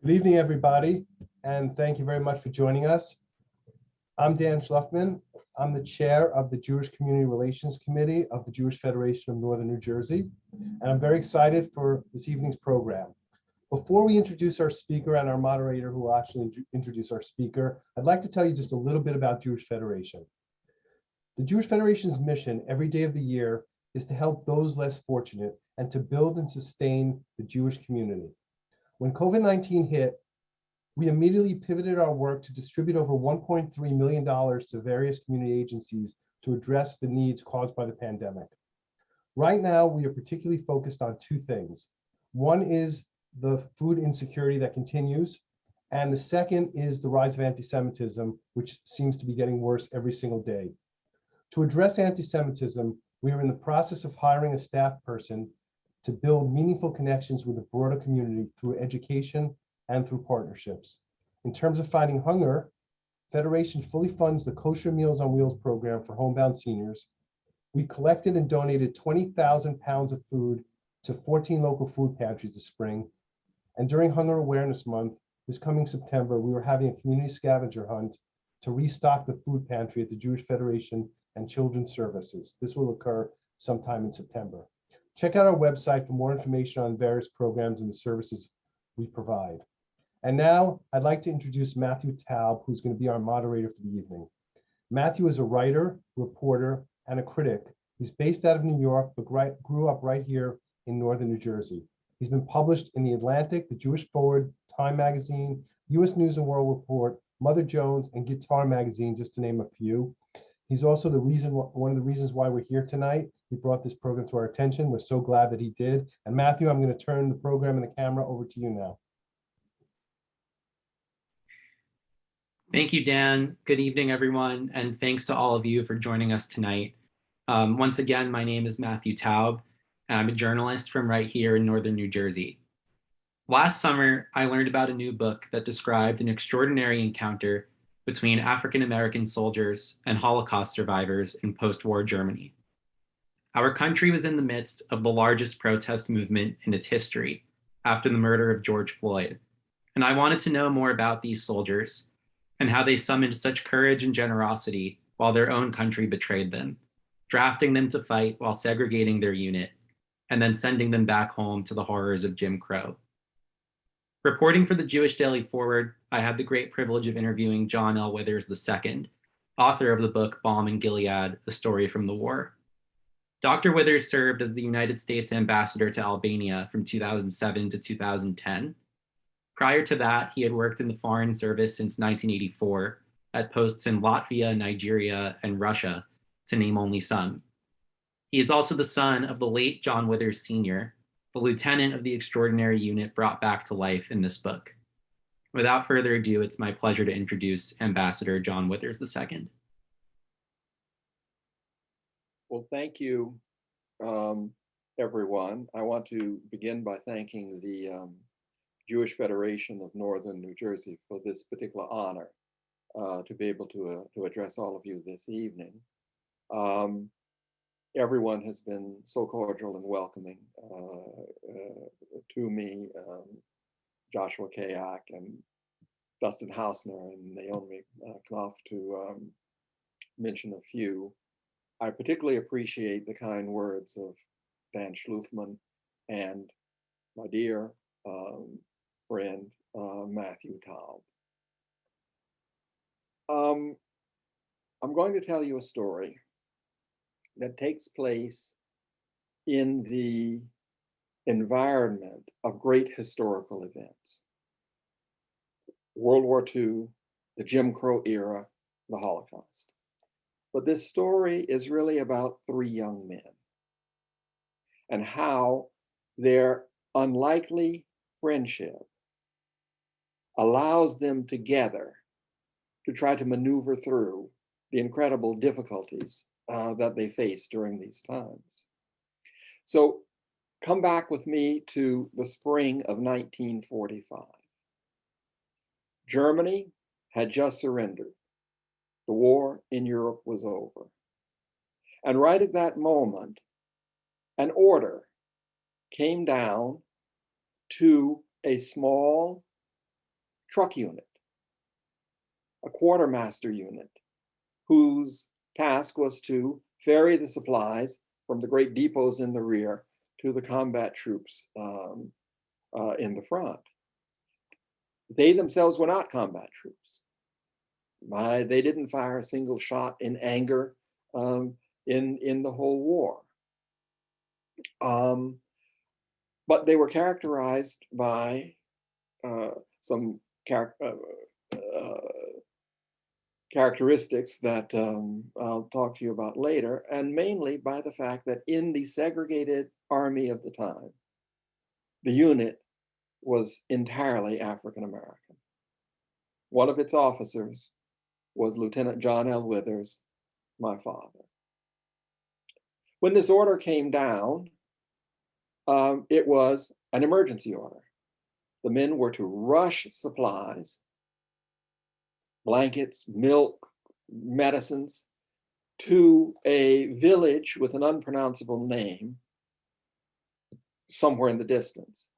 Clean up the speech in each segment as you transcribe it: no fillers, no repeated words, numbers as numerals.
Good evening, everybody, and thank you very much for joining us. I'm Dan Schluffman. I'm the chair of the Jewish Community Relations Committee of the Jewish Federation of Northern New Jersey, and I'm very excited for this evening's program. Before we introduce our speaker and our moderator who will actually introduce our speaker, I'd like to tell you just a little bit about Jewish Federation. The Jewish Federation's mission every day of the year is to help those less fortunate and to build and sustain the Jewish community. When COVID-19 hit, we immediately pivoted our work to distribute over $1.3 million to various community agencies to address the needs caused by the pandemic. Right now, we are particularly focused on two things. One is the food insecurity that continues, and the second is the rise of anti-Semitism, which seems to be getting worse every single day. To address anti-Semitism, we are in the process of hiring a staff person to build meaningful connections with the broader community through education and through partnerships. In terms of fighting hunger, Federation fully funds the Kosher Meals on Wheels program for homebound seniors. We collected and donated 20,000 pounds of food to 14 local food pantries this spring. And during Hunger Awareness Month, this coming September, we were having a community scavenger hunt to restock the food pantry at the Jewish Federation and Children's Services. This will occur sometime in September. Check out our website for more information on various programs and the services we provide. And now I'd like to introduce Matthew Taub, who's going to be our moderator for the evening. Matthew is a writer, reporter, and a critic. He's based out of New York, but grew up right here in Northern New Jersey. He's been published in The Atlantic, The Jewish Forward, Time Magazine, U.S. News and World Report, Mother Jones, and Guitar Magazine, just to name a few. He's also one of the reasons why we're here tonight. He brought this program to our attention. We're so glad that he did. And Matthew, I'm going to turn the program and the camera over to you now. Thank you, Dan. Good evening, everyone. And thanks to all of you for joining us tonight. Once again, my name is Matthew Taub, and I'm a journalist from right here in Northern New Jersey. Last summer, I learned about a new book that described an extraordinary encounter between African-American soldiers and Holocaust survivors in post-war Germany. Our country was in the midst of the largest protest movement in its history after the murder of George Floyd, and I wanted to know more about these soldiers and how they summoned such courage and generosity while their own country betrayed them, drafting them to fight while segregating their unit, and then sending them back home to the horrors of Jim Crow. Reporting for the Jewish Daily Forward, I had the great privilege of interviewing John L. Withers II, author of the book Balm in Gilead, A Story from the War. Dr. Withers served as the United States ambassador to Albania from 2007 to 2010. Prior to that, he had worked in the Foreign Service since 1984 at posts in Latvia, Nigeria, and Russia, to name only some. He is also the son of the late John Withers Sr., the lieutenant of the extraordinary unit brought back to life in this book. Without further ado, it's my pleasure to introduce Ambassador John Withers II. Well, thank you, everyone. I want to begin by thanking the Jewish Federation of Northern New Jersey for this particular honor to be able to address all of you this evening. Everyone has been so cordial and welcoming to me, Joshua Kayak and Dustin Hausner and Naomi Knopf, to mention a few. I particularly appreciate the kind words of Dan Schluffman and my dear friend, Matthew Taub. I'm going to tell you a story that takes place in the environment of great historical events. World War II, the Jim Crow era, the Holocaust. But this story is really about three young men and how their unlikely friendship allows them together to try to maneuver through the incredible difficulties that they face during these times. So come back with me to the spring of 1945. Germany had just surrendered. The war in Europe was over. And right at that moment, an order came down to a small truck unit, a quartermaster unit, whose task was to ferry the supplies from the great depots in the rear to the combat troops in the front. They themselves were not combat troops. They didn't fire a single shot in anger in the whole war. But they were characterized by some characteristics that I'll talk to you about later, and mainly by the fact that in the segregated army of the time, the unit was entirely African American. One of its officers was Lieutenant John L. Withers, my father. When this order came down, it was an emergency order. The men were to rush supplies, blankets, milk, medicines, to a village with an unpronounceable name somewhere in the distance.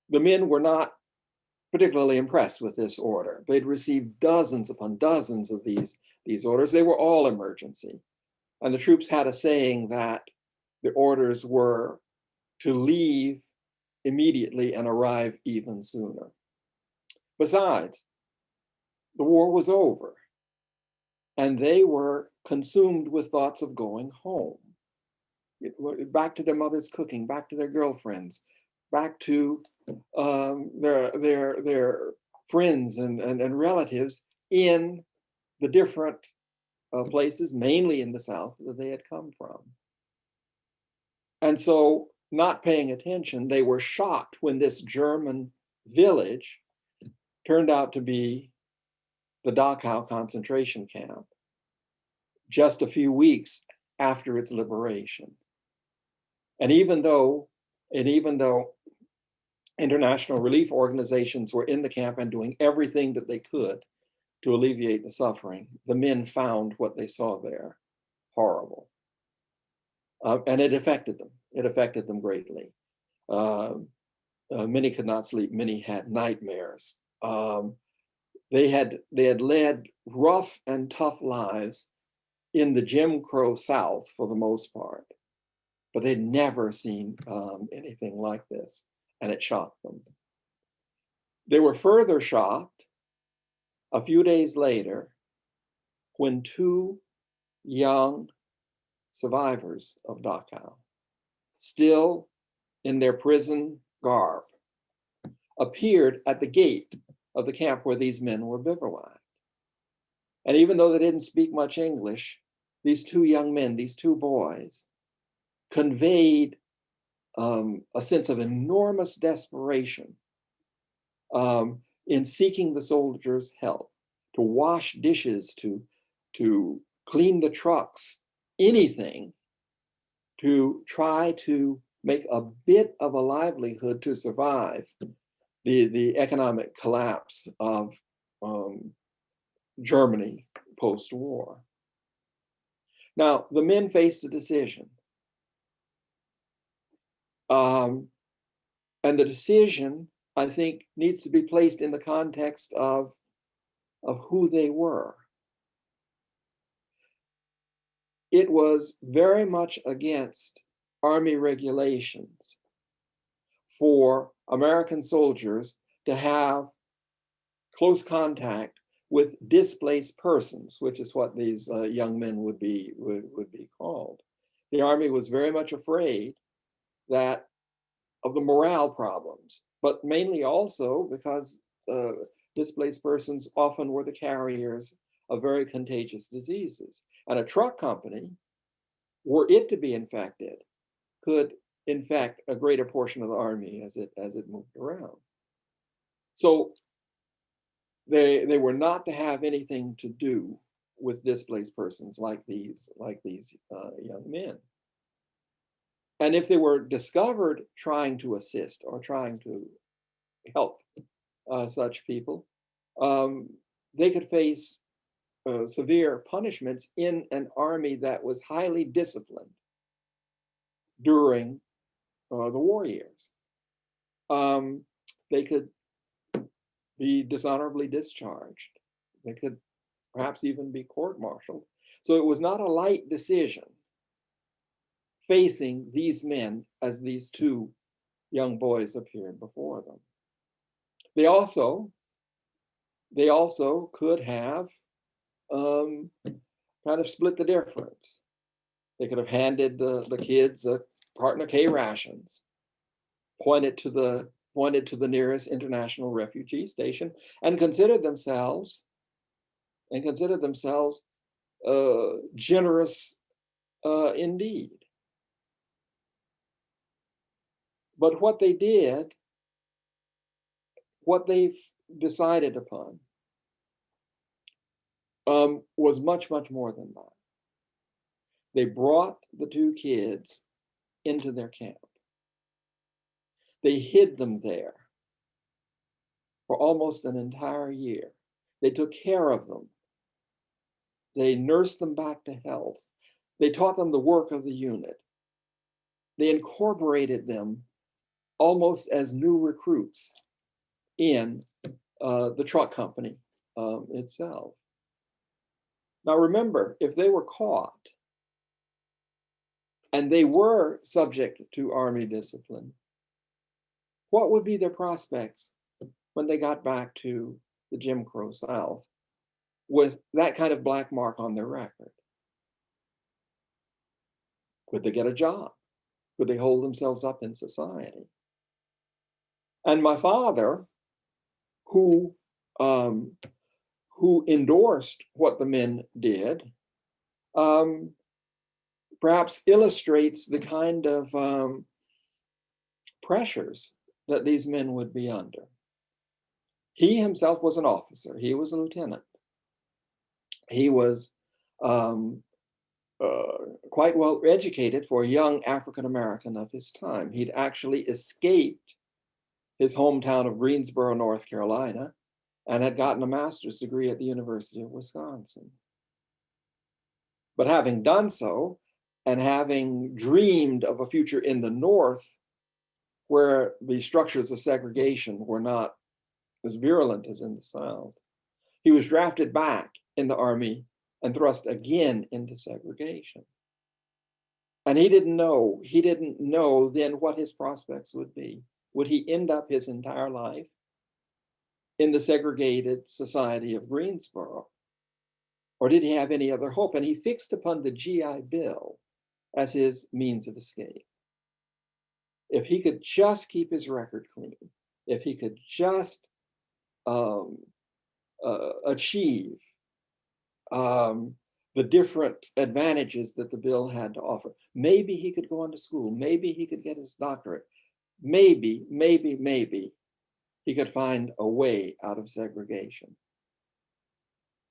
The men were not particularly impressed with this order. They'd received dozens upon dozens of these orders. They were all emergency. And the troops had a saying that the orders were to leave immediately and arrive even sooner. Besides, the war was over, and they were consumed with thoughts of going home, back to their mother's cooking, back to their girlfriends, back to their friends and relatives in the different places, mainly in the South, that they had come from. And so, not paying attention, they were shocked when this German village turned out to be the Dachau concentration camp, just a few weeks after its liberation. And even though international relief organizations were in the camp and doing everything that they could to alleviate the suffering, the men found what they saw there horrible. And it affected them. It affected them greatly. Many could not sleep. Many had nightmares. They had led rough and tough lives in the Jim Crow South for the most part, but they'd never seen anything like this, and it shocked them. They were further shocked a few days later when two young survivors of Dachau, still in their prison garb, appeared at the gate of the camp where these men were bivouacked. And even though they didn't speak much English, these two young men, these two boys, conveyed a sense of enormous desperation in seeking the soldiers' help, to wash dishes, to clean the trucks, anything to try to make a bit of a livelihood to survive the economic collapse of Germany post-war. Now, the men faced a decision. And the decision, I think, needs to be placed in the context of who they were. It was very much against Army regulations for American soldiers to have close contact with displaced persons, which is what these young men would be called. The Army was very much afraid that of the morale problems, but mainly also because displaced persons often were the carriers of very contagious diseases. And a truck company, were it to be infected, could infect a greater portion of the Army as it moved around. So they were not to have anything to do with displaced persons like these young men. And if they were discovered trying to assist or trying to help such people, they could face severe punishments in an army that was highly disciplined during the war years. They could be dishonorably discharged. They could perhaps even be court-martialed. So it was not a light decision facing these men as these two young boys appeared before them. They also could have kind of split the difference. They could have handed the kids a carton of K rations, pointed to the nearest international refugee station, and considered themselves generous indeed. But what they did, what they've decided upon, was much, much more than that. They brought the two kids into their camp. They hid them there for almost an entire year. They took care of them. They nursed them back to health. They taught them the work of the unit. They incorporated them almost as new recruits in the truck company itself. Now remember, if they were caught and they were subject to Army discipline, what would be their prospects when they got back to the Jim Crow South with that kind of black mark on their record? Could they get a job? Could they hold themselves up in society? And my father, who endorsed what the men did, perhaps illustrates the kind of pressures that these men would be under. He himself was an officer. He was a lieutenant. He was quite well educated for a young African-American of his time. He'd actually escaped his hometown of Greensboro, North Carolina, and had gotten a master's degree at the University of Wisconsin. But having done so, and having dreamed of a future in the North, where the structures of segregation were not as virulent as in the South, he was drafted back in the Army and thrust again into segregation. And he didn't know then what his prospects would be. Would he end up his entire life in the segregated society of Greensboro? Or did he have any other hope? And he fixed upon the GI Bill as his means of escape. If he could just keep his record clean, if he could just achieve the different advantages that the bill had to offer, maybe he could go on to school, maybe he could get his doctorate, maybe he could find a way out of segregation.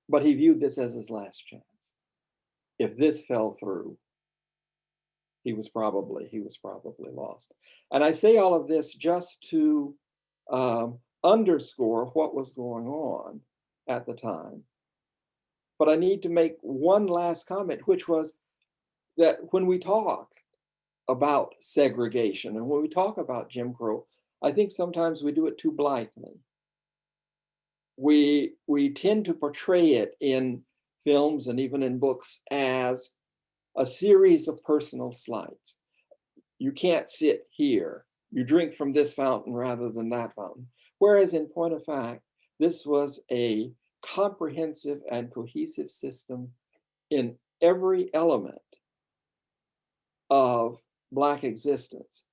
But he viewed this as his last chance. If this fell through, he was probably lost. And I say all of this just to underscore what was going on at the time. But I need to make one last comment, which was that when we talk about segregation and when we talk about Jim Crow, I think sometimes we do it too blithely. We tend to portray it in films and even in books as a series of personal slights. You can't sit here. You drink from this fountain rather than that fountain. Whereas in point of fact, this was a comprehensive and cohesive system in every element of Black existence,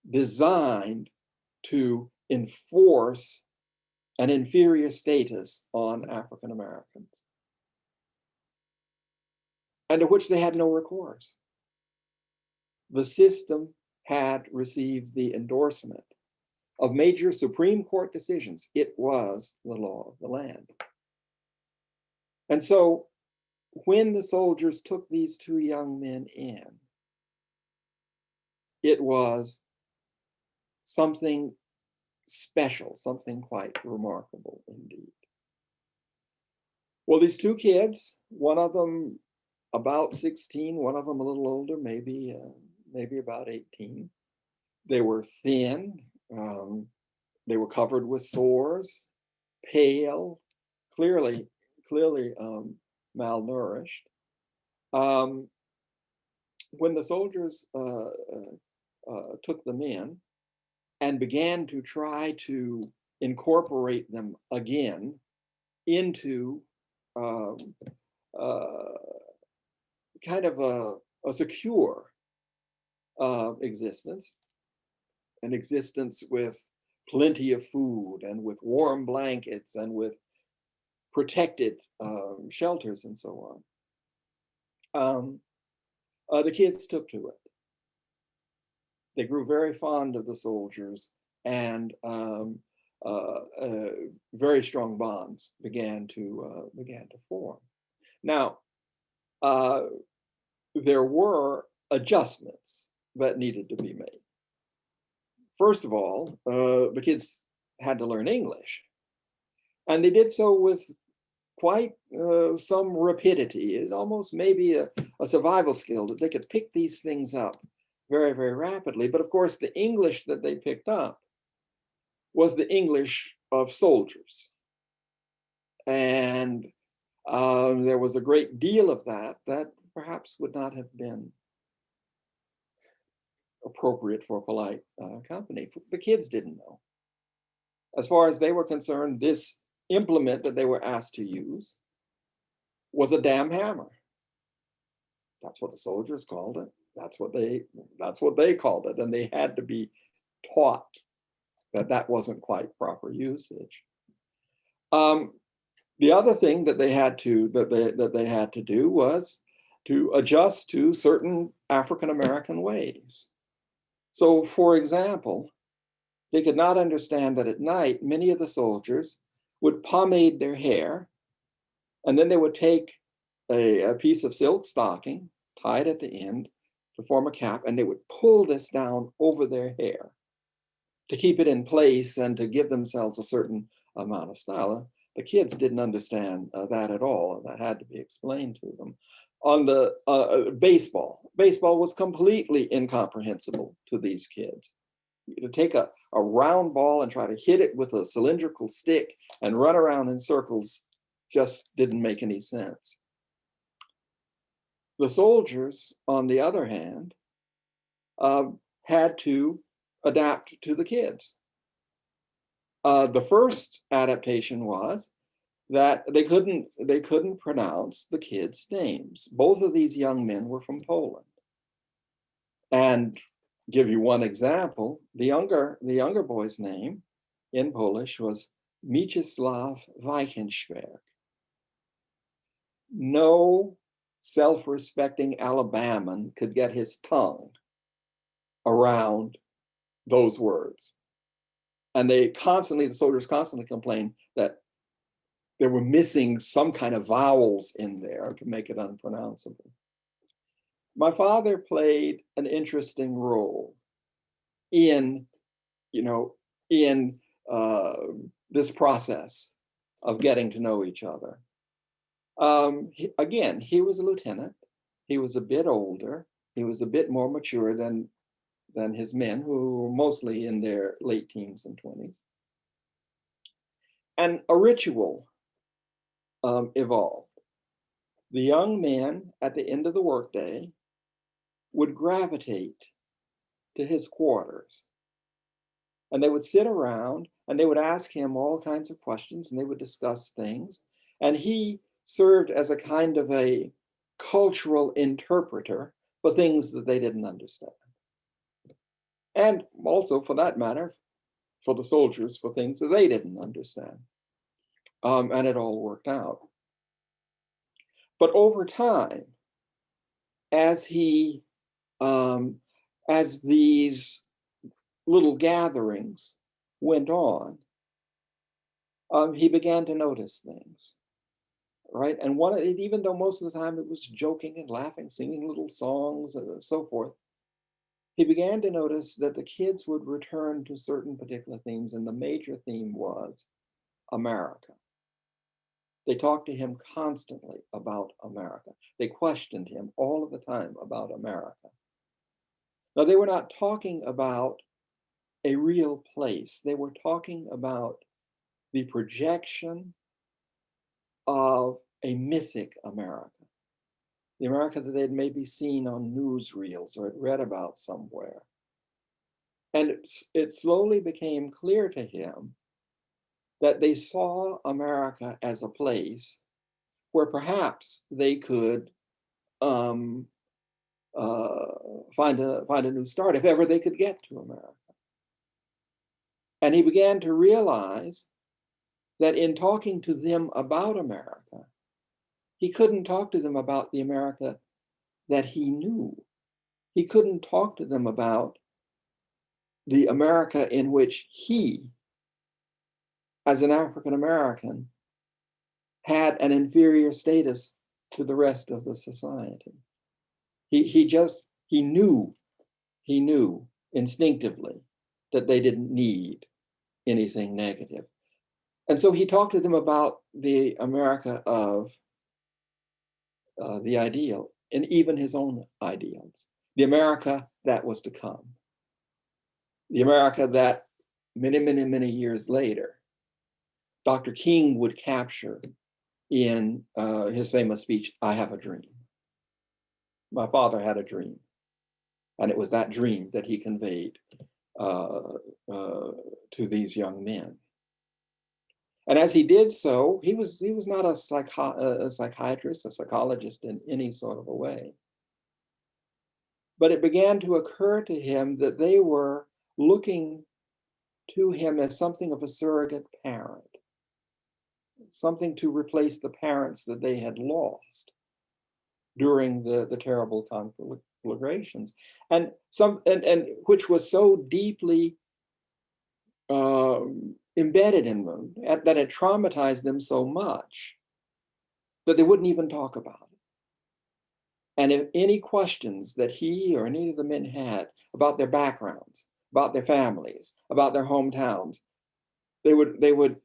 designed to enforce an inferior status on African Americans, and to which they had no recourse. The system had received the endorsement of major Supreme Court decisions. It was the law of the land. And so when the soldiers took these two young men in, it was something special, something quite remarkable indeed. Well, these two kids, one of them about 16, one of them a little older, maybe about 18. They were thin. They were covered with sores. pale, clearly malnourished. When the soldiers took them in and began to try to incorporate them again into um, kind of a secure existence, an existence with plenty of food and with warm blankets and with protected shelters and so on. The kids took to it. They grew very fond of the soldiers, and very strong bonds began to form. Now, there were adjustments that needed to be made. First of all, the kids had to learn English, and they did so with quite some rapidity. It almost maybe a survival skill that they could pick these things up very, very rapidly. But of course, the English that they picked up was the English of soldiers. And there was a great deal of that perhaps would not have been appropriate for polite company. The kids didn't know. As far as they were concerned, this implement that they were asked to use was a damn hammer. That's what the soldiers called it. That's what they called it, and they had to be taught that wasn't quite proper usage. The other thing that they had to do was to adjust to certain African American ways. So, for example, they could not understand that at night many of the soldiers would pomade their hair, and then they would take a piece of silk stocking, tie it at the end to form a cap, and they would pull this down over their hair to keep it in place and to give themselves a certain amount of style. The kids didn't understand that at all, and that had to be explained to them. On the baseball was completely incomprehensible to these kids. To take a round ball and try to hit it with a cylindrical stick and run around in circles just didn't make any sense. The soldiers, on the other hand, had to adapt to the kids. The first adaptation was that they couldn't pronounce the kids' names. Both of these young men were from Poland. And give you one example, the younger boy's name in Polish was Mieczysław Weichenschwerk. No self-respecting Alabaman could get his tongue around those words. And the soldiers constantly complained that they were missing some kind of vowels in there to make it unpronounceable. My father played an interesting role in this process of getting to know each other. He was a lieutenant. He was a bit older. He was a bit more mature than his men, who were mostly in their late teens and 20s. And a ritual evolved. The young men at the end of the workday would gravitate to his quarters, and they would sit around and they would ask him all kinds of questions, and they would discuss things. And he served as a kind of a cultural interpreter for things that they didn't understand. And also, for that matter, for the soldiers, for things that they didn't understand. And it all worked out. But over time, as these little gatherings went on, he began to notice things, right? And even though most of the time it was joking and laughing, singing little songs and so forth, he began to notice that the kids would return to certain particular themes, and the major theme was America. They talked to him constantly about America. They questioned him all of the time about America. Now, they were not talking about a real place. They were talking about the projection of a mythic America, the America that they'd maybe seen on newsreels or had read about somewhere. And it slowly became clear to him that they saw America as a place where perhaps they could find a new start if ever they could get to America. And he began to realize that in talking to them about America, he couldn't talk to them about the America that he knew. He couldn't talk to them about the America in which he, as an African American, had an inferior status to the rest of the society. He knew instinctively that they didn't need anything negative. And so he talked to them about the America of the ideal and even his own ideals, the America that was to come, the America that many, many, many years later, Dr. King would capture in his famous speech, "I Have a Dream." My father had a dream, and it was that dream that he conveyed to these young men. And as he did so, he was not a psychiatrist, a psychologist in any sort of a way. But it began to occur to him that they were looking to him as something of a surrogate parent, something to replace the parents that they had lost during the terrible conflagrations, and which was so deeply embedded in them, that had traumatized them so much that they wouldn't even talk about it. And if any questions that he or any of the men had about their backgrounds, about their families, about their hometowns, they would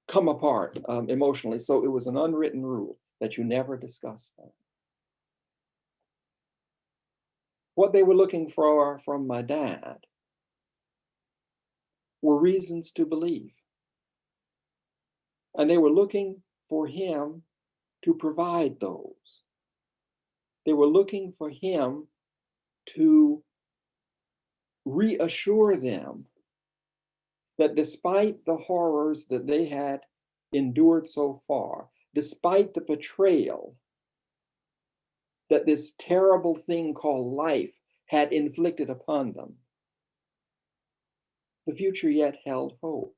come apart emotionally. So it was an unwritten rule that you never discuss that. What they were looking for from my dad were reasons to believe. And they were looking for him to provide those. They were looking for him to reassure them that despite the horrors that they had endured so far, despite the betrayal that this terrible thing called life had inflicted upon them, the future yet held hope.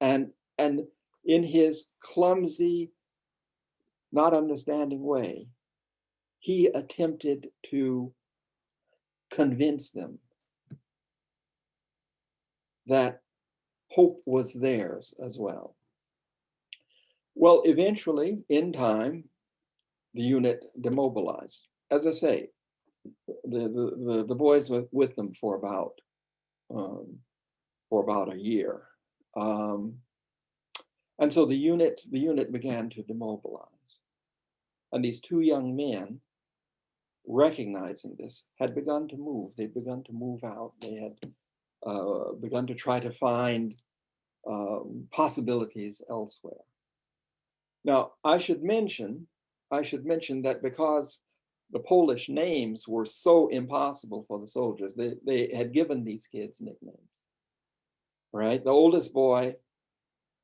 And in his clumsy, not understanding way, he attempted to convince them that hope was theirs as well. Well, eventually, in time, the unit demobilized. As I say, the boys were with them for about a year, and so the unit began to demobilize. And these two young men, recognizing this, had begun to move. They'd begun to move out. They had begun to try to find possibilities elsewhere. Now, I should mention that because the Polish names were so impossible for the soldiers, they had given these kids nicknames, right? The oldest boy,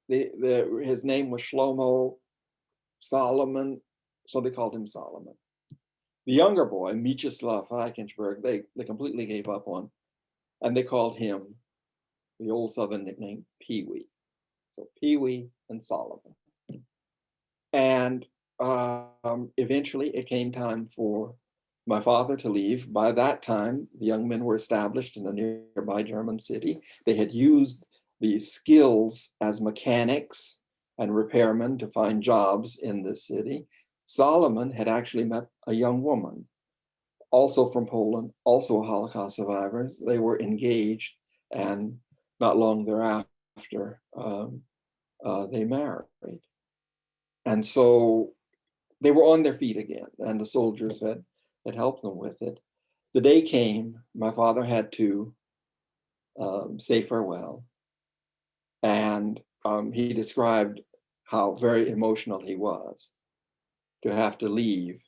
his name was Shlomo Solomon, so they called him Solomon. The younger boy, Mieczysław Eichenberg, they completely gave up on, and they called him the old Southern nickname, Pee-wee. So Pee-wee and Solomon. And eventually it came time for my father to leave. By that time, the young men were established in a nearby German city. They had used these skills as mechanics and repairmen to find jobs in this city. Solomon had actually met a young woman, also from Poland, also a Holocaust survivor. They were engaged, and not long thereafter, they married. And so they were on their feet again, and the soldiers had helped them with it. The day came, my father had to say farewell. And he described how very emotional he was to have to leave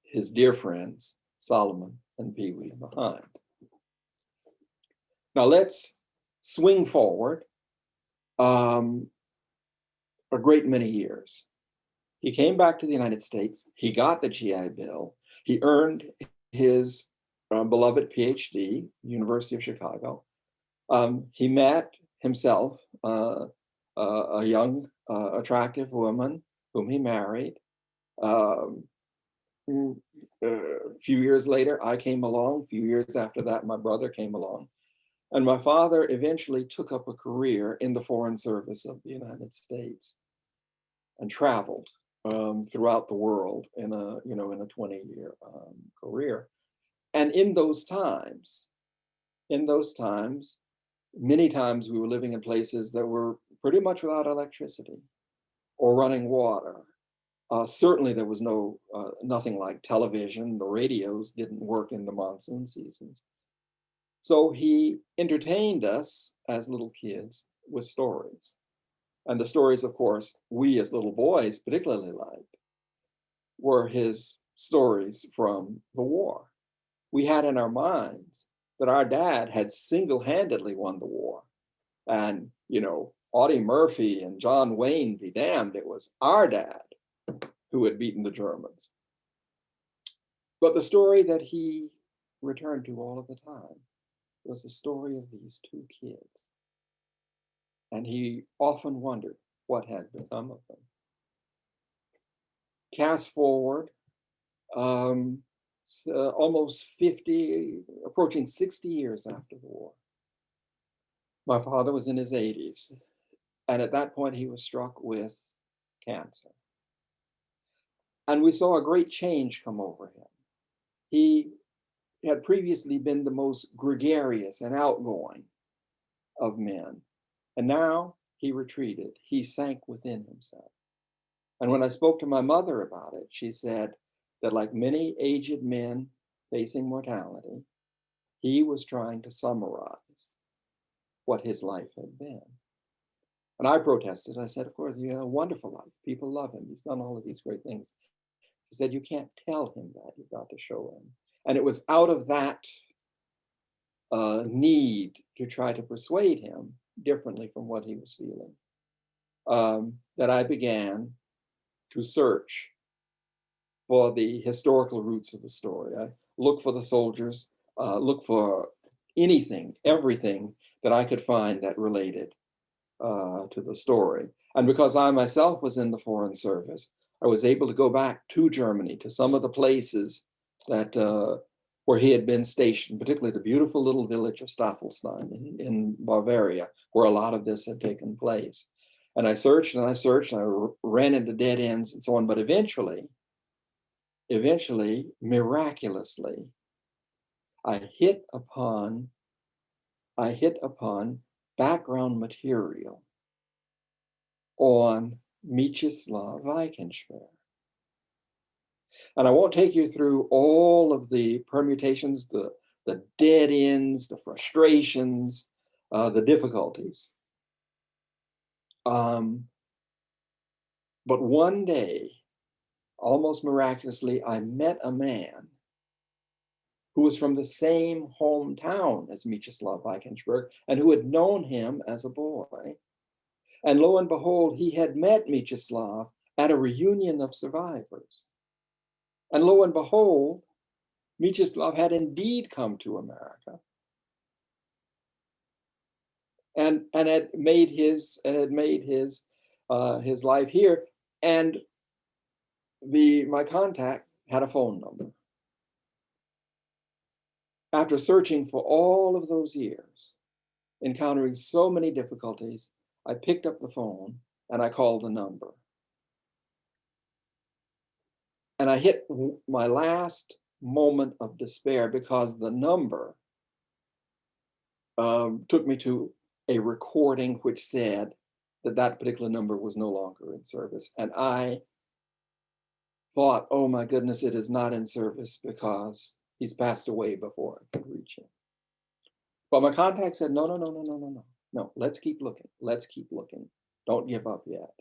his dear friends, Solomon and Pee Wee, behind. Now let's swing forward a great many years. He came back to the United States. He got the GI Bill. He earned his beloved PhD, University of Chicago. He met himself a young, attractive woman whom he married. A few years later, I came along. A few years after that, my brother came along. And my father eventually took up a career in the Foreign Service of the United States and traveled throughout the world in a 20-year career. And in those times, many times we were living in places that were pretty much without electricity or running water. Certainly there was nothing like television. The radios didn't work in the monsoon seasons. So he entertained us as little kids with stories. And the stories, of course, we as little boys particularly liked were his stories from the war. We had in our minds that our dad had single-handedly won the war. And, Audie Murphy and John Wayne be damned, it was our dad who had beaten the Germans. But the story that he returned to all of the time was the story of these two kids. And he often wondered what had become of them. Cast forward, almost 50, approaching 60 years after the war. My father was in his 80s. And at that point, he was struck with cancer. And we saw a great change come over him. He had previously been the most gregarious and outgoing of men. And now he retreated. He sank within himself. And when I spoke to my mother about it, she said that like many aged men facing mortality, he was trying to summarize what his life had been. And I protested. I said, of course, he had a wonderful life. People love him. He's done all of these great things. He said, you can't tell him that. You've got to show him. And it was out of that need to try to persuade him differently from what he was feeling that I began to search for the historical roots of the story. I looked for the soldiers, looked for anything, everything that I could find that related to the story. And because I myself was in the Foreign Service, I was able to go back to Germany, to some of the places that where he had been stationed, particularly the beautiful little village of Staffelstein in Bavaria, where a lot of this had taken place. And I searched and I searched and I ran into dead ends and so on. But eventually, miraculously, I hit upon background material on Mieczysław Weichensperr. And I won't take you through all of the permutations, the dead ends, the frustrations, the difficulties. But one day, almost miraculously, I met a man who was from the same hometown as Mieczysław Weichensperr and who had known him as a boy. And lo and behold, he had met Mieczysław at a reunion of survivors. And lo and behold, Mieczysław had indeed come to America and had made his life here. And my contact had a phone number. After searching for all of those years, encountering so many difficulties, I picked up the phone and I called the number. And I hit my last moment of despair because the number took me to a recording which said that that particular number was no longer in service. And I thought, oh my goodness, it is not in service because he's passed away before I could reach him. But my contact said, no. no, let's keep looking. Let's keep looking. Don't give up yet.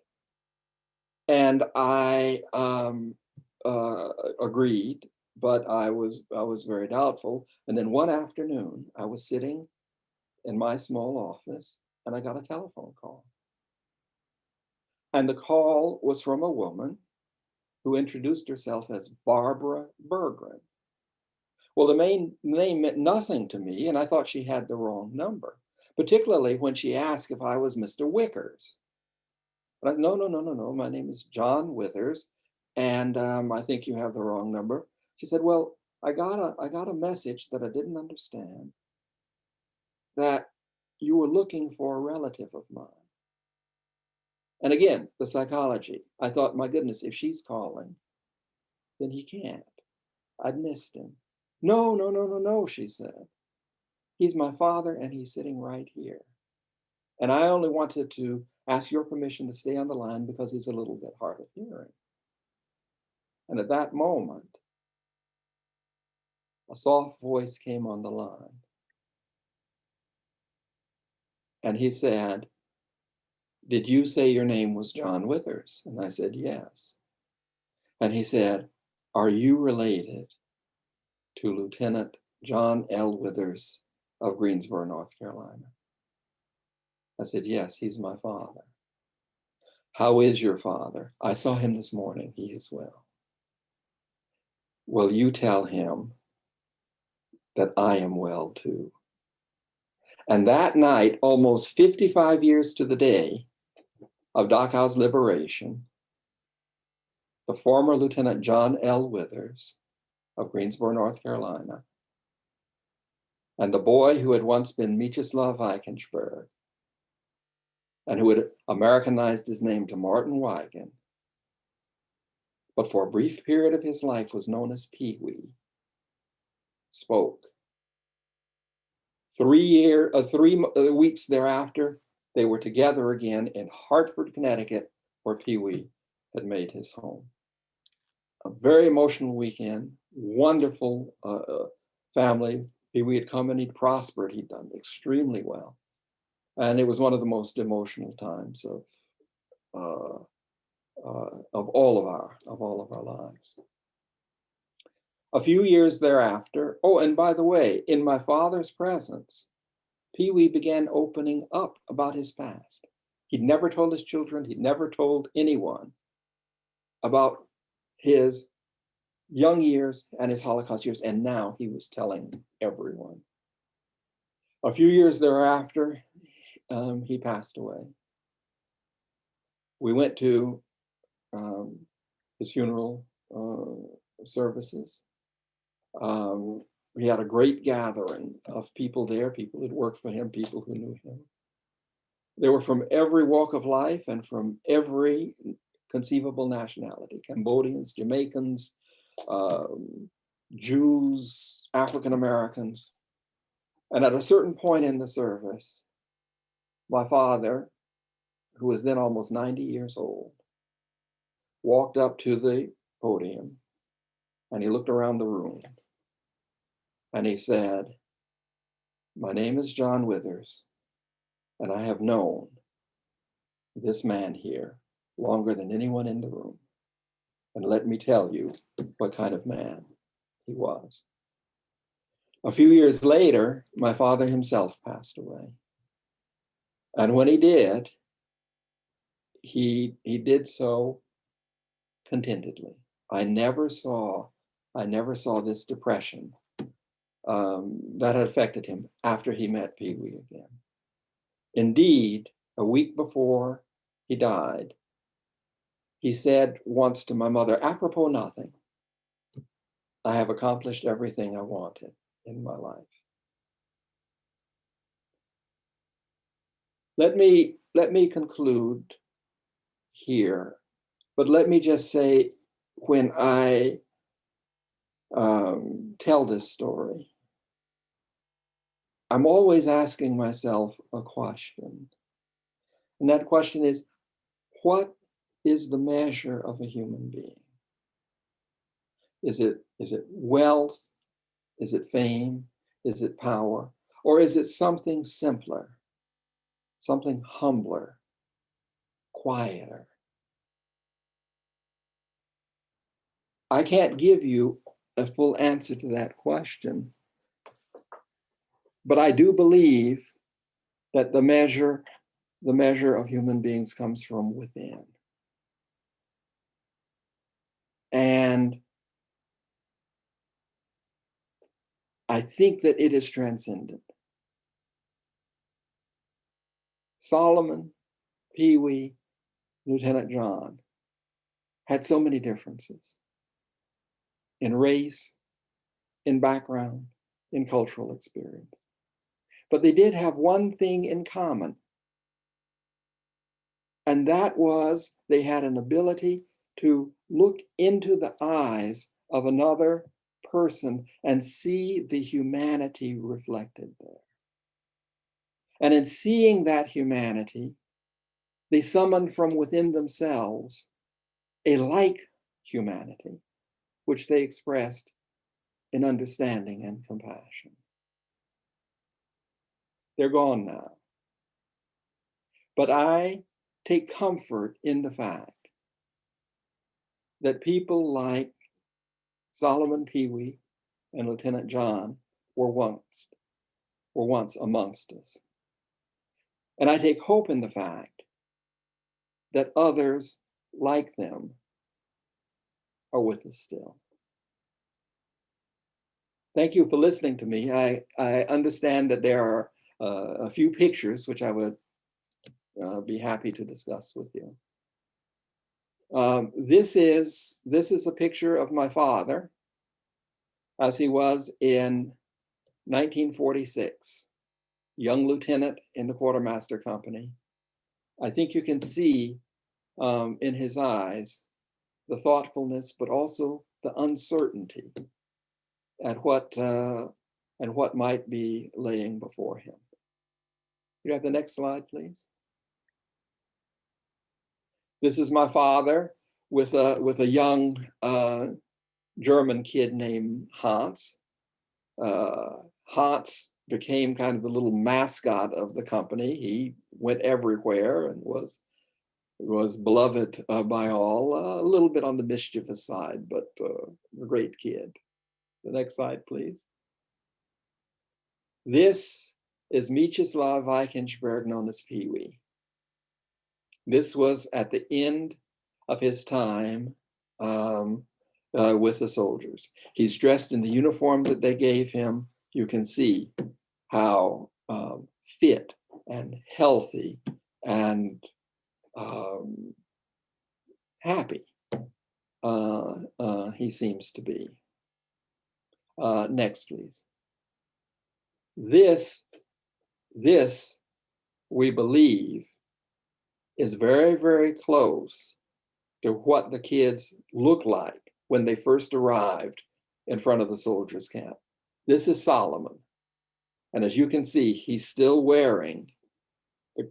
And I agreed, but I was very doubtful. And then one afternoon, I was sitting in my small office, and I got a telephone call. And the call was from a woman who introduced herself as Barbara Berggren. Well, the main name meant nothing to me, and I thought she had the wrong number, particularly when she asked if I was Mr. Wickers. But no, my name is John Withers, and I think you have the wrong number. She said, well, I got a message that I didn't understand, that you were looking for a relative of mine. And again, the psychology. I thought, my goodness, if she's calling, then he can't. I'd missed him. No, she said. He's my father, and he's sitting right here. And I only wanted to ask your permission to stay on the line because he's a little bit hard of hearing. And at that moment, a soft voice came on the line. And he said, did you say your name was John Withers? And I said, yes. And he said, are you related to Lieutenant John L. Withers of Greensboro, North Carolina? I said, yes, he's my father. How is your father? I saw him this morning. He is well. Will you tell him that I am well too? And that night, almost 55 years to the day of Dachau's liberation, the former Lieutenant John L. Withers of Greensboro, North Carolina, and the boy who had once been Mieczysław Weichensberg, and who had Americanized his name to Martin Wigan, but for a brief period of his life was known as Pee Wee, spoke. 3 weeks thereafter, they were together again in Hartford, Connecticut, where Pee Wee had made his home. A very emotional weekend, wonderful family. Pee Wee had come and he'd prospered. He'd done extremely well. And it was one of the most emotional times of all of our lives. A few years thereafter, oh, and by the way, in my father's presence, Pee Wee began opening up about his past. He'd never told his children, he'd never told anyone about his young years and his Holocaust years, and now he was telling everyone. A few years thereafter, he passed away. We went to his funeral services. We had a great gathering of people there, people who'd worked for him, people who knew him. They were from every walk of life and from every conceivable nationality: Cambodians, Jamaicans, Jews, African Americans. And at a certain point in the service, my father, who was then almost 90 years old, walked up to the podium and he looked around the room and he said, my name is John Withers, and I have known this man here longer than anyone in the room. And let me tell you what kind of man he was. A few years later, my father himself passed away. And when he did so contentedly. I never saw this depression that had affected him after he met Pee Wee again. Indeed, a week before he died, he said once to my mother, apropos nothing, I have accomplished everything I wanted in my life. Let me conclude here, but let me just say, when I tell this story, I'm always asking myself a question. And that question is, what is the measure of a human being? Is it wealth? Is it fame? Is it power? Or is it something simpler? something humbler, quieter. I can't give you a full answer to that question, but I do believe that the measure of human beings comes from within. And I think that it is transcendent. Solomon, Pee Wee, Lieutenant John had so many differences in race, in background, in cultural experience. But they did have one thing in common, and that was they had an ability to look into the eyes of another person and see the humanity reflected there. And in seeing that humanity, they summoned from within themselves a like humanity, which they expressed in understanding and compassion. They're gone now. But I take comfort in the fact that people like Solomon, Pee Wee, and Lieutenant John were once amongst us. And I take hope in the fact that others like them are with us still. Thank you for listening to me. I understand that there are a few pictures which I would be happy to discuss with you. This is a picture of my father as he was in 1946, young lieutenant in the quartermaster company. I think you can see in his eyes the thoughtfulness, but also the uncertainty at what might be laying before him. You have the next slide, please. This is my father with a young German kid named Hans. Hans became kind of the little mascot of the company. He went everywhere and was beloved by all, a little bit on the mischievous side, but a great kid. The next slide, please. This is Mieczysław Weichensberg, known as Pee Wee. This was at the end of his time with the soldiers. He's dressed in the uniform that they gave him. You can see how fit and healthy and happy he seems to be. Next, please. This, we believe, is very, very close to what the kids look like when they first arrived in front of the soldiers' camp. This is Solomon. And as you can see, he's still wearing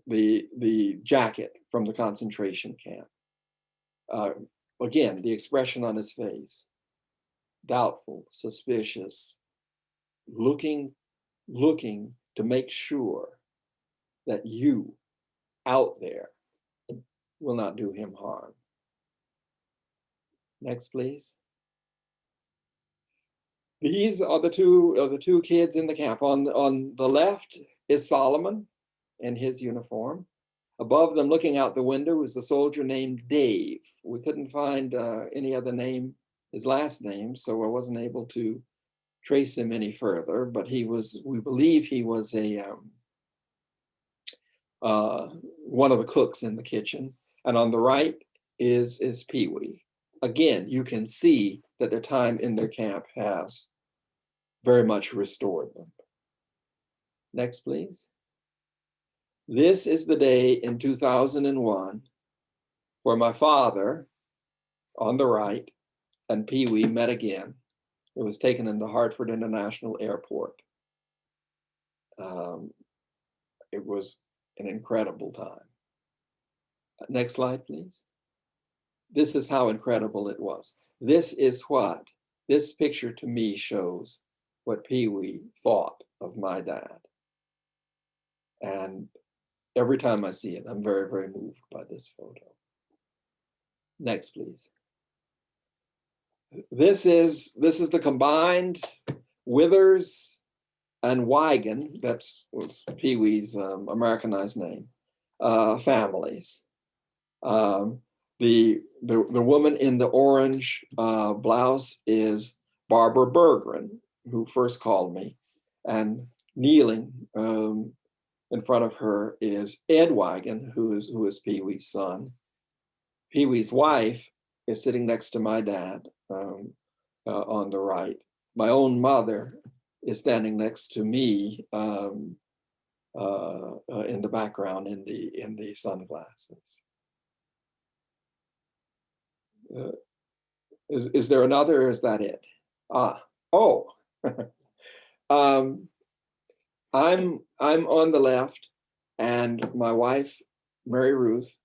the jacket from the concentration camp. Again, the expression on his face, doubtful, suspicious, looking to make sure that you out there will not do him harm. Next, please. These are the two kids in the camp. On the left is Solomon in his uniform. Above them, looking out the window, was a soldier named Dave. We couldn't find any other name, his last name, so I wasn't able to trace him any further, but we believe he was one of the cooks in the kitchen. And on the right is Pee Wee. Again, you can see that their time in their camp has very much restored them. Next, please. This is the day in 2001 where my father, on the right, and Pee Wee met again. It was taken in the Hartford International Airport. It was an incredible time. Next slide, please. This is how incredible it was. This picture to me shows what Pee Wee thought of my dad. And every time I see it, I'm very, very moved by this photo. Next, please. This is the combined Withers and Wigan, was Pee-wee's Americanized name, families. The woman in the orange blouse is Barbara Berggren, who first called me, and kneeling in front of her is Ed Wigan, who is Pee-wee's son. Pee-wee's wife is sitting next to my dad on the right. My own mother is standing next to me in the background in the sunglasses. Is there another, or is that it? Oh. I'm on the left, and my wife, Mary Ruth,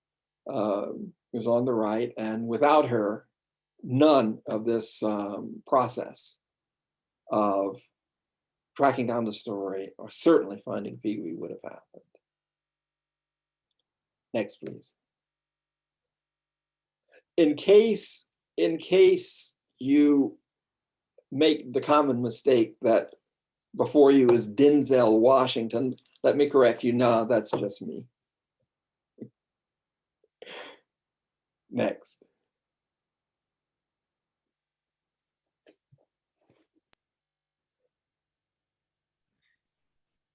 is on the right, and without her, none of this process of tracking down the story, or certainly finding Pee-wee, would have happened. Next, please. In case you make the common mistake that before you is Denzel Washington, let me correct you. No, that's just me. Next.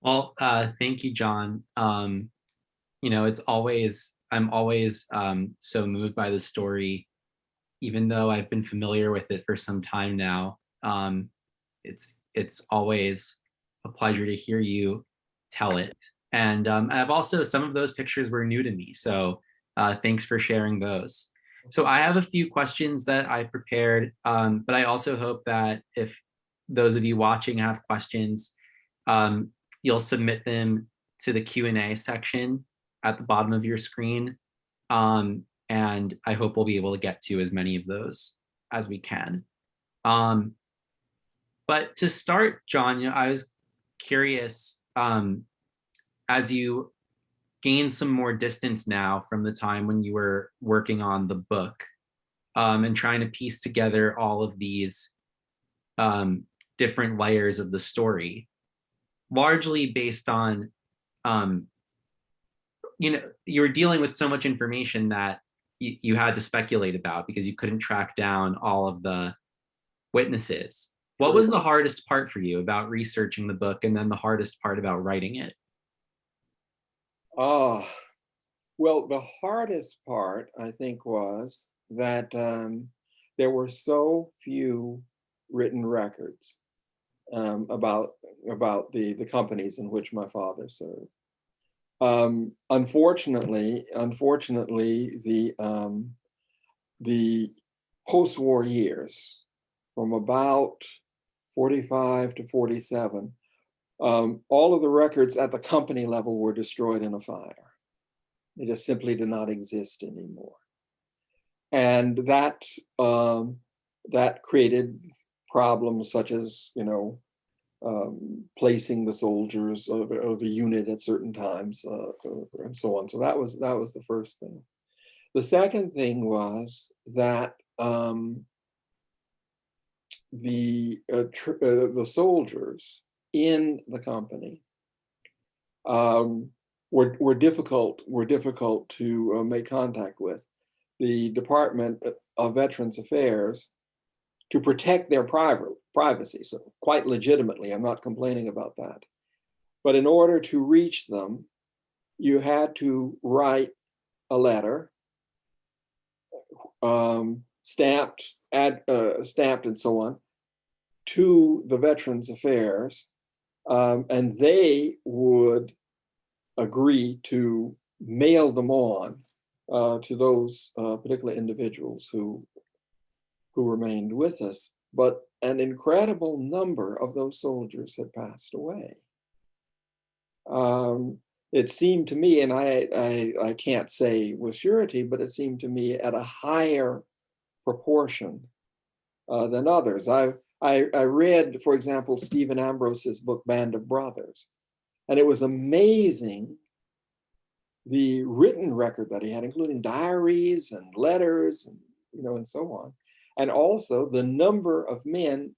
Well, thank you, John. You know, I'm always so moved by the story, even though I've been familiar with it for some time now. It's always a pleasure to hear you tell it. And I've also, some of those pictures were new to me, so thanks for sharing those. So I have a few questions that I prepared, but I also hope that if those of you watching have questions, you'll submit them to the Q&A section at the bottom of your screen. And I hope we'll be able to get to as many of those as we can. But to start, John, you know, I was curious, as you gain some more distance now from the time when you were working on the book, and trying to piece together all of these different layers of the story, largely based on, you know, you were dealing with so much information that you had to speculate about because you couldn't track down all of the witnesses. What was the hardest part for you about researching the book, and then the hardest part about writing it? Well, the hardest part, I think, was that there were so few written records about the companies in which my father served. Unfortunately, the post-war years, from about 45 to 47, all of the records at the company level were destroyed in a fire. They just simply did not exist anymore. And that created problems such as, you know, placing the soldiers of the unit at certain times, and so on. So that was the first thing. The second thing was that the soldiers in the company were difficult to make contact with. The Department of Veterans Affairs, to protect their privacy, so quite legitimately, I'm not complaining about that. But in order to reach them, you had to write a letter, stamped and so on, to the Veterans Affairs, and they would agree to mail them on to those particular individuals who remained with us. But an incredible number of those soldiers had passed away. It seemed to me, and I can't say with surety, but it seemed to me at a higher proportion than others. I read, for example, Stephen Ambrose's book, Band of Brothers, and it was amazing the written record that he had, including diaries and letters and, and so on. And also the number of men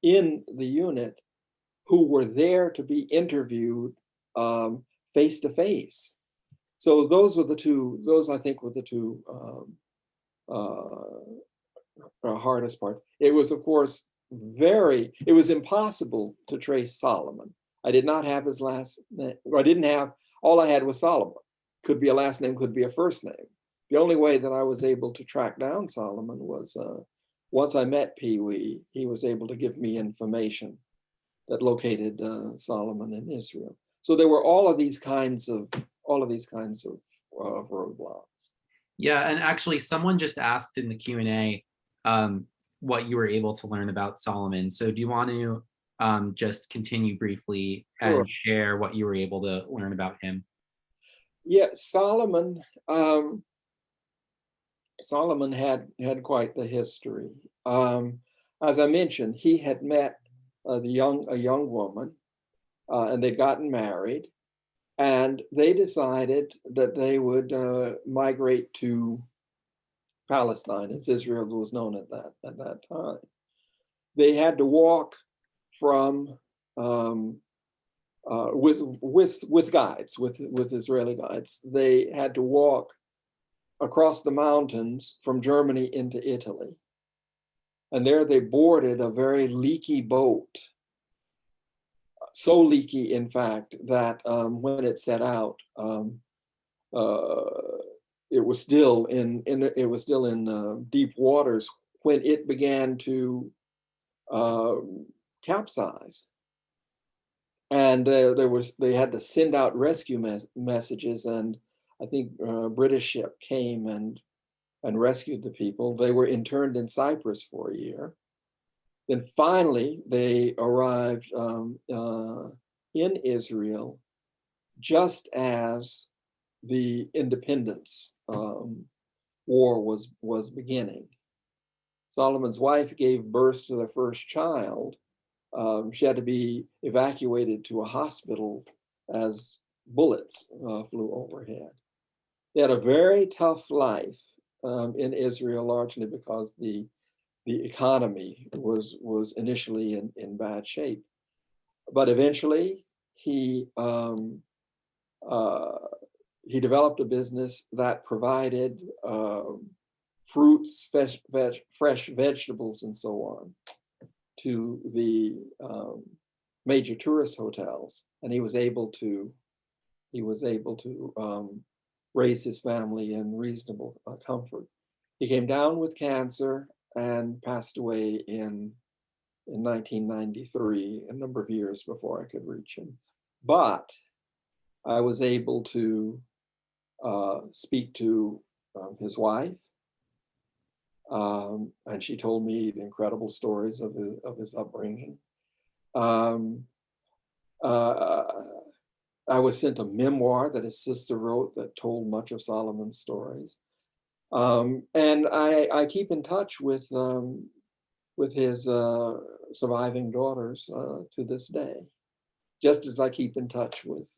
in the unit who were there to be interviewed face to face. So those I think were the two hardest parts. It was, of course, it was impossible to trace Solomon. I did not have his last name, or I didn't have, all I had was Solomon. Could be a last name, could be a first name. The only way that I was able to track down Solomon was once I met Pee Wee, he was able to give me information that located Solomon in Israel. So there were all of these kinds of roadblocks. Yeah, and actually, someone just asked in the Q&A what you were able to learn about Solomon. So do you want to just continue briefly Sure. and share what you were able to learn about him? Yeah, Solomon had quite the history. As I mentioned, he had met a young woman, and they'd gotten married, and they decided that they would migrate to Palestine, as Israel was known at that time. They had to walk from with guides, with Israeli guides. They had to walk across the mountains from Germany into Italy. And there they boarded a very leaky boat. So leaky, in fact, that when it set out, it was still in deep waters when it began to capsize. And they had to send out rescue messages, and I think a British ship came and rescued the people. They were interned in Cyprus for a year. Then finally, they arrived in Israel just as the independence war was beginning. Solomon's wife gave birth to their first child. She had to be evacuated to a hospital as bullets flew overhead. They had a very tough life in Israel, largely because the economy was initially in bad shape. But eventually he developed a business that provided fruits, fresh vegetables, and so on to the major tourist hotels, and he was able to raise his family in reasonable comfort. He came down with cancer and passed away in 1993, a number of years before I could reach him. But I was able to speak to his wife, and she told me the incredible stories of his upbringing. I was sent a memoir that his sister wrote that told much of Solomon's stories. And I keep in touch with his surviving daughters to this day, just as I keep in touch with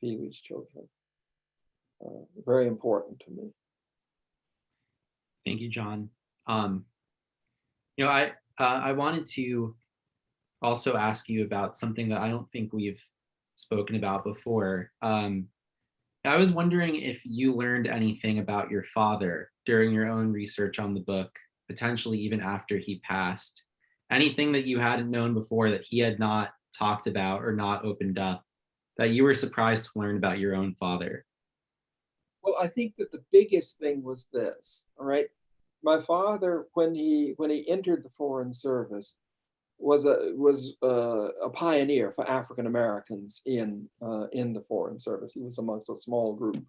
Pee Wee's children. Very important to me. Thank you, John. I wanted to also ask you about something that I don't think we've spoken about before. I was wondering if you learned anything about your father during your own research on the book, potentially even after he passed. Anything that you hadn't known before that he had not talked about or not opened up that you were surprised to learn about your own father? Well, I think that the biggest thing was this, all right? My father, when he entered the Foreign Service, was a pioneer for African Americans in the Foreign Service. He was amongst a small group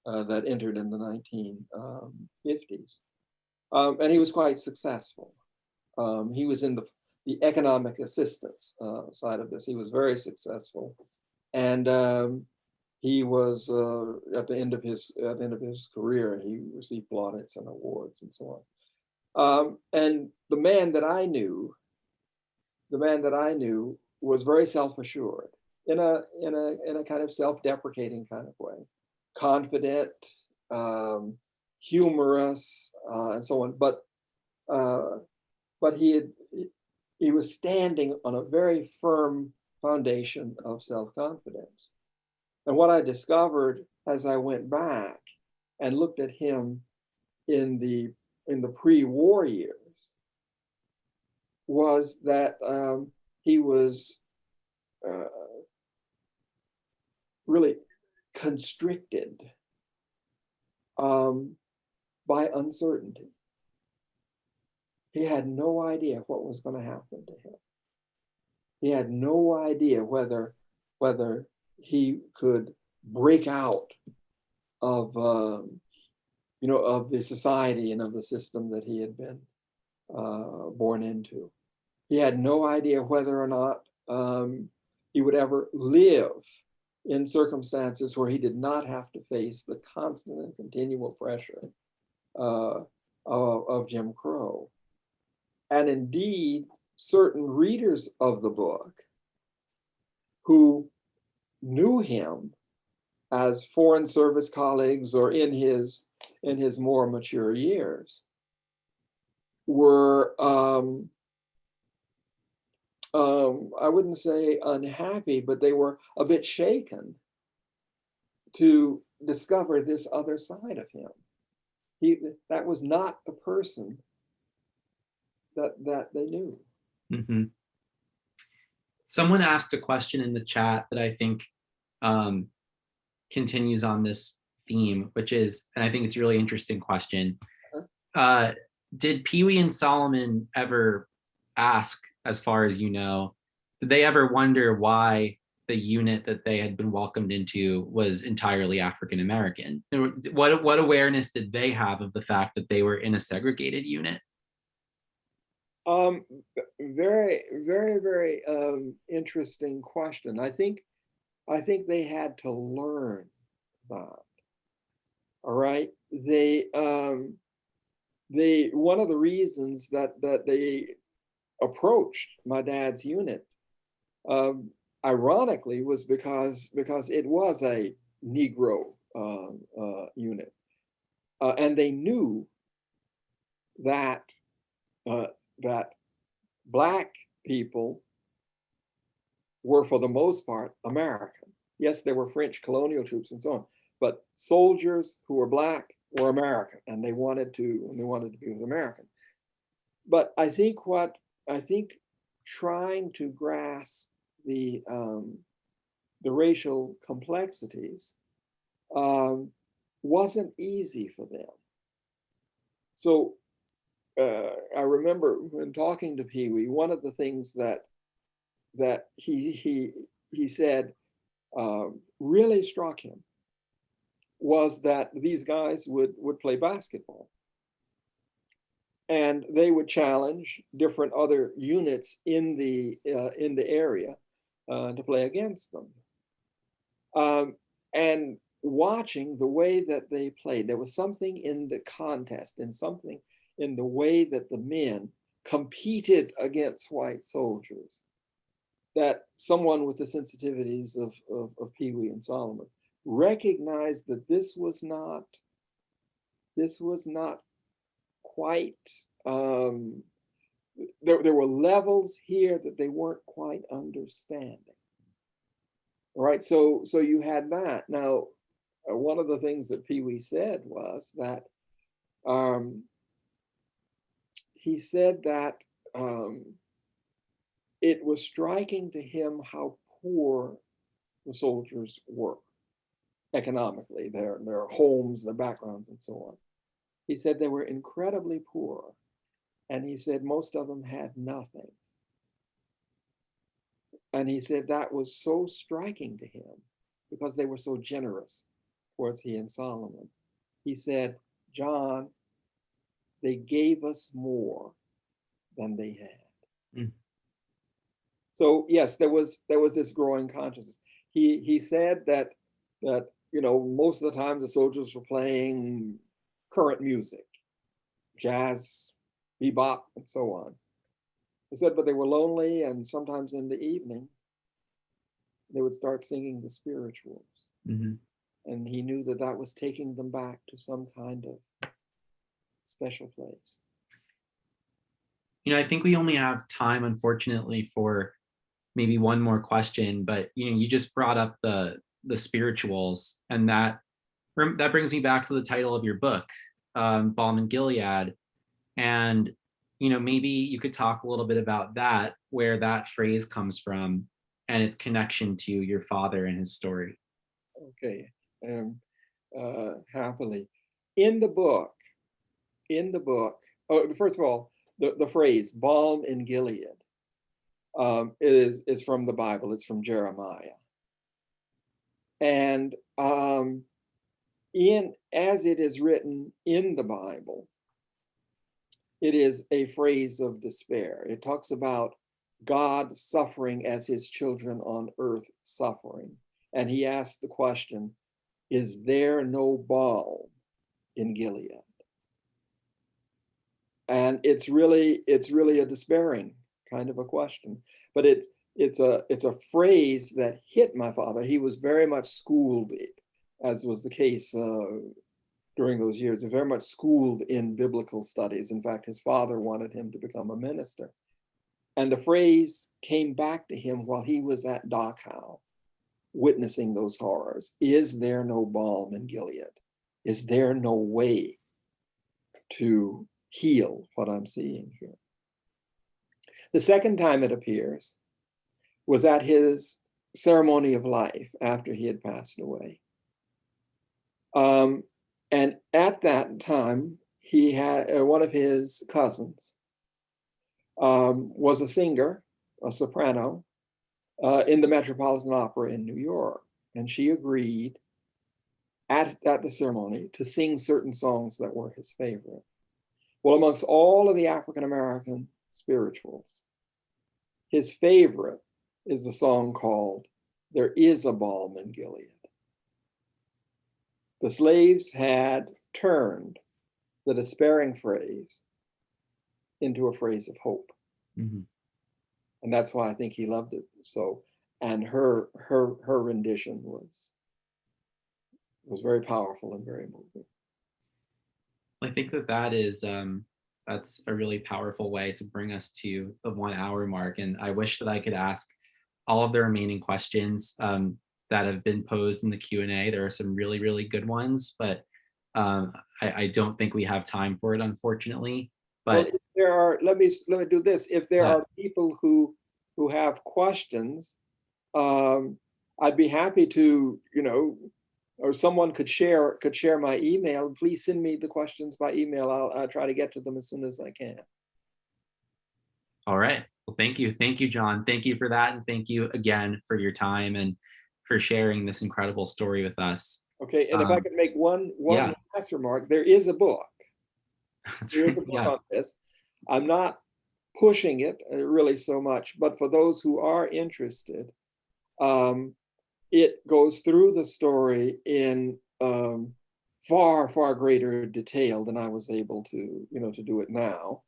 that entered in the 1950s, and he was quite successful. He was in the economic assistance side of this. He was very successful, and he was at the end of his career, he received plaudits and awards and so on. And the man that I knew was very self-assured. in a kind of self-deprecating kind of way, confident, humorous, and so on. But he was standing on a very firm foundation of self-confidence. And what I discovered as I went back and looked at him in the pre-war years was that he was really constricted by uncertainty. He had no idea what was going to happen to him. He had no idea whether he could break out of of the society and of the system that he had been born into. He had no idea whether or not he would ever live in circumstances where he did not have to face the constant and continual pressure of Jim Crow. And indeed, certain readers of the book who knew him as Foreign Service colleagues or in his more mature years were, I wouldn't say unhappy, but they were a bit shaken to discover this other side of him. That was not the person that they knew. Mm-hmm. Someone asked a question in the chat that I think continues on this theme, which is, and I think it's a really interesting question. Did Pee Wee and Solomon ever ask, as far as you know, did they ever wonder why the unit that they had been welcomed into was entirely African American? What awareness did they have of the fact that they were in a segregated unit? Very, very, very interesting question. I think they had to learn that. All right, they one of the reasons that they approached my dad's unit, ironically, was because it was a Negro unit, and they knew that that Black people were, for the most part, American. Yes, there were French colonial troops and so on, but soldiers who were Black were American, and they wanted to be with American. But I think trying to grasp the racial complexities wasn't easy for them. So I remember when talking to Pee Wee, one of the things that he said really struck him was that these guys would play basketball, and they would challenge different other units in the area to play against them. And watching the way that they played, there was something in the contest and something in the way that the men competed against white soldiers that someone with the sensitivities of Pee Wee and Solomon recognized that this was not quite, there were levels here that they weren't quite understanding. All right, so you had that. Now, one of the things that Pee Wee said was that he said that it was striking to him how poor the soldiers were economically, their homes, their backgrounds, and so on. He said they were incredibly poor, and he said most of them had nothing. And he said that was so striking to him because they were so generous towards he and Solomon. He said, John, they gave us more than they had. Mm. So yes, there was this growing consciousness. He said that most of the times the soldiers were playing current music, jazz, bebop, and so on. He said, but they were lonely, and sometimes in the evening, They would start singing the spirituals. Mm-hmm. And he knew that that was taking them back to some kind of special place. You know, I think we only have time, unfortunately, for maybe one more question, but you know, you just brought up the spirituals, and that brings me back to the title of your book, Balm in Gilead. And you know, maybe you could talk a little bit about that, where that phrase comes from, and its connection to your father and his story. Okay, happily. In the book, oh, first of all, the phrase balm in Gilead is from the Bible. It's from Jeremiah. And as it is written in the Bible, it is a phrase of despair. It talks about God suffering as his children on earth suffering. And he asks the question, is there no balm in Gilead? And it's really a despairing kind of a question. But it's a phrase that hit my father. He was very much schooled, as was the case during those years, very much schooled in biblical studies. In fact, his father wanted him to become a minister. And the phrase came back to him while he was at Dachau, witnessing those horrors. Is there no balm in Gilead? Is there no way to heal what I'm seeing here? The second time it appears was at his ceremony of life after he had passed away. And at that time, he had one of his cousins was a singer, a soprano, in the Metropolitan Opera in New York. And she agreed at the ceremony to sing certain songs that were his favorite. Well, amongst all of the African-American spirituals, his favorite is the song called There Is a Balm in Gilead. The slaves had turned the despairing phrase into a phrase of hope. Mm-hmm. And that's why I think he loved it so. And her rendition was very powerful and very moving. I think that is that's a really powerful way to bring us to the 1 hour mark. And I wish that I could ask all of the remaining questions that have been posed in the Q&A. There are some really, really good ones, but I don't think we have time for it, unfortunately. But well, if there are, let me do this. If there are people who have questions, I'd be happy to, or someone could share my email. Please send me the questions by email. I'll try to get to them as soon as I can. All right. Well, thank you, John. Thank you for that, and thank you again for your time and for sharing this incredible story with us. Okay, and if I could make one last remark, there is a book. There is a book on this. I'm not pushing it really so much, but for those who are interested, it goes through the story in far, far greater detail than I was able to, to do it now.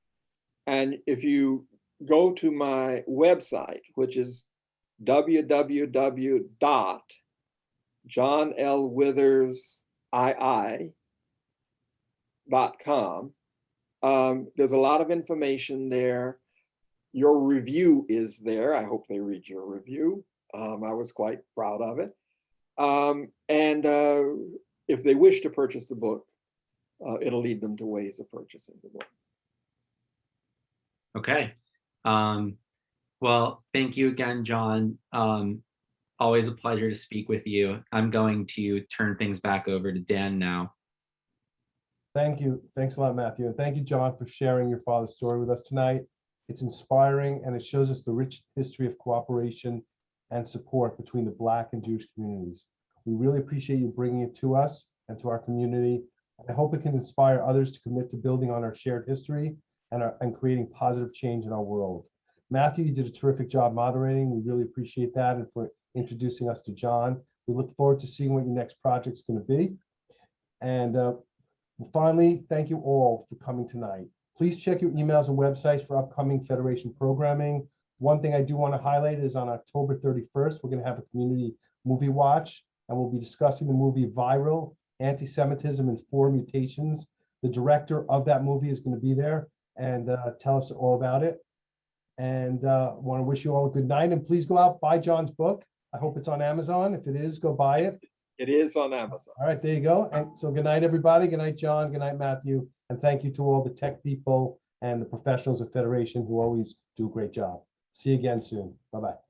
And if you go to my website, which is www.johnlwithersii.com, there's a lot of information there. Your review is there. I hope they read your review. I was quite proud of it. And if they wish to purchase the book, it'll lead them to ways of purchasing the book. Okay. Well, thank you again, John. Always a pleasure to speak with you. I'm going to turn things back over to Dan now. Thank you. Thanks a lot, Matthew. And thank you, John, for sharing your father's story with us tonight. It's inspiring, and it shows us the rich history of cooperation and support between the Black and Jewish communities. We really appreciate you bringing it to us and to our community. I hope it can inspire others to commit to building on our shared history and creating positive change in our world. Matthew, you did a terrific job moderating. We really appreciate that, and for introducing us to John. We look forward to seeing what your next project's going to be. And finally, thank you all for coming tonight. Please check your emails and websites for upcoming Federation programming. One thing I do want to highlight is on October 31st, we're going to have a community movie watch, and we'll be discussing the movie Viral: Anti-Semitism and Four Mutations. The director of that movie is going to be there and tell us all about it. And want to wish you all a good night, and please go out, buy John's book. I hope it's on Amazon. If it is, go buy it. It is on Amazon. All right, there you go. And so good night, everybody. Good night, John. Good night, Matthew. And thank you to all the tech people and the professionals at Federation who always do a great job. See you again soon. Bye-bye.